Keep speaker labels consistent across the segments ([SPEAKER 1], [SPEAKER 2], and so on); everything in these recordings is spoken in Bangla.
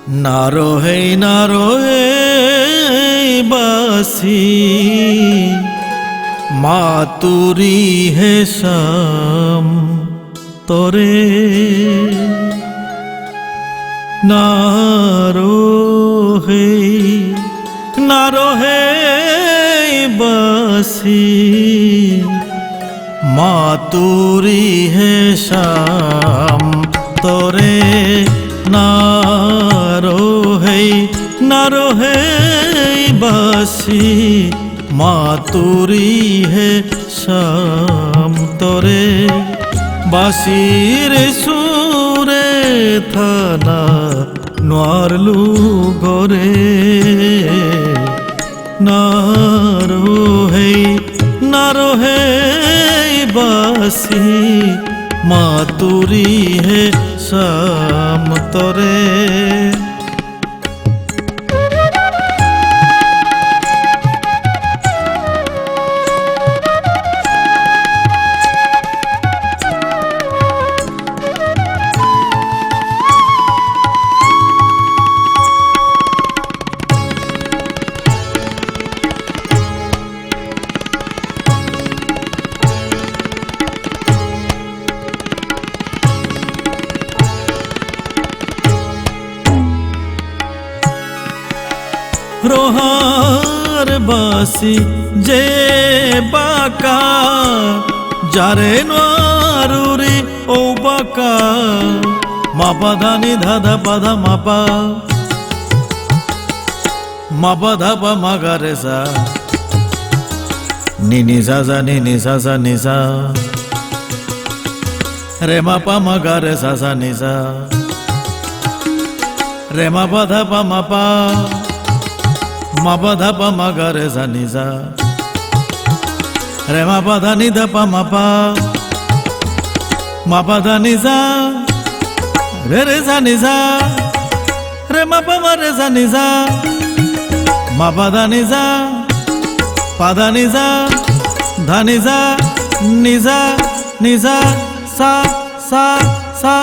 [SPEAKER 1] না রহে বাসি মাতুরি হেসাম তরে না রহে বাসি মাতুরি হেসাম তরে না রহে বাসি মাতুরি হেসাম তরে বাসির সুরে থানা নোয়ারলু গরে না রহে বাসি মাতুরি হেসাম তরে রোহার বাসি যে বাঁকা যারে নারুরি ও বাঁকা মাপা ধানি ধাধা পাধা মাপা ধাপা মাগারে সা নিনি সাজা নিসা রে মাপা মাগারে সাসা নিসা রে মাপা ধাপা মাপা ধাপা মাগারে সা নিসা রে মাপা ধানি ধাপা মাপা ধানি সা রে সা নিসা রে মাপা মারে সা নিসা মাপা ধানি সা পাধানি সা ধানি সা নিসা সা সা সা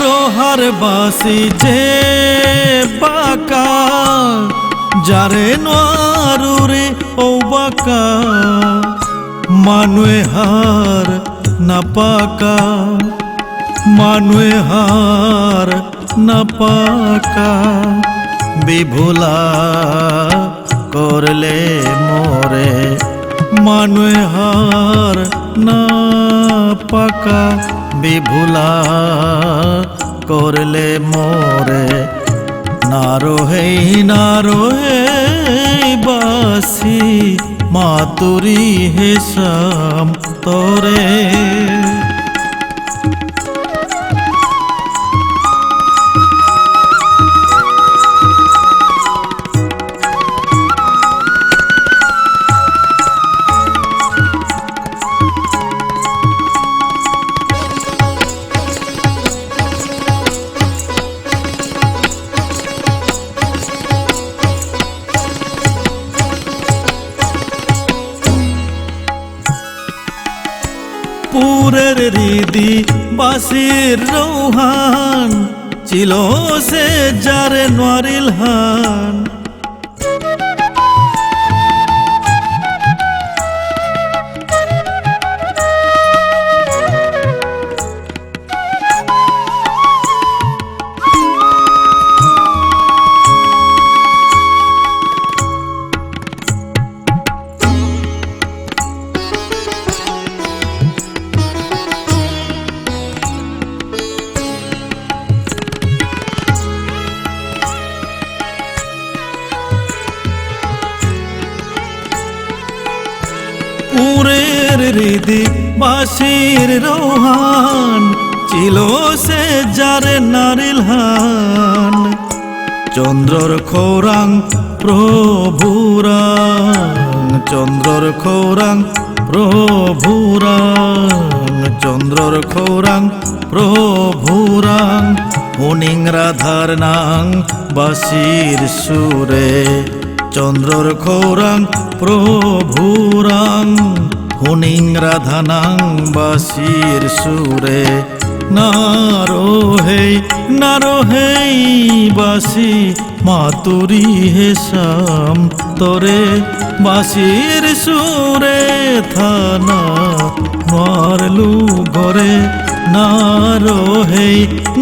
[SPEAKER 1] রোহার বাসি যে বাঁকা যারে নারুরে ও বাঁকা মানুয়ে হার না পাকা বিভুলা করলে মোরে মানুয়ে হার না পাকা বিভুলা করলে মোরে না রহে বাসি মাতুরি হেসাম তরে পুরের হৃদি বাসির রৌহান ছিল সে যারে নোয়ারিল হান পুরের হৃদি বাসির রৌহান ছিল সে যারে নারিল হান চন্দ্রর খোরাং প্রভুরাং চন্দ্রর খোরাং প্রভুরাং চন্দ্রর খৌরাং প্রভুরাং হুনিং রাধার নাং বাসির সুরে চন্দ্রর খৌরাং প্রভুরাং হুনিং রাধানাং বাসির সুরে নারোহেই বাসি মাতুরি হেসাম তোরে বাসির সুরে থানা মারলু ঘরে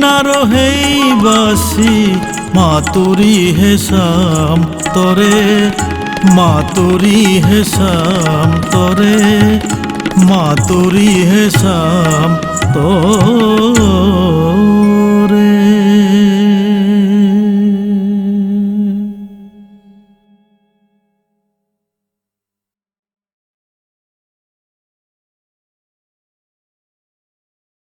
[SPEAKER 1] নারোহেই বাসি মাতুরি হেসাম তোরে মাতুরি হেসাম তোরে মাতুরি হেসাম তোরে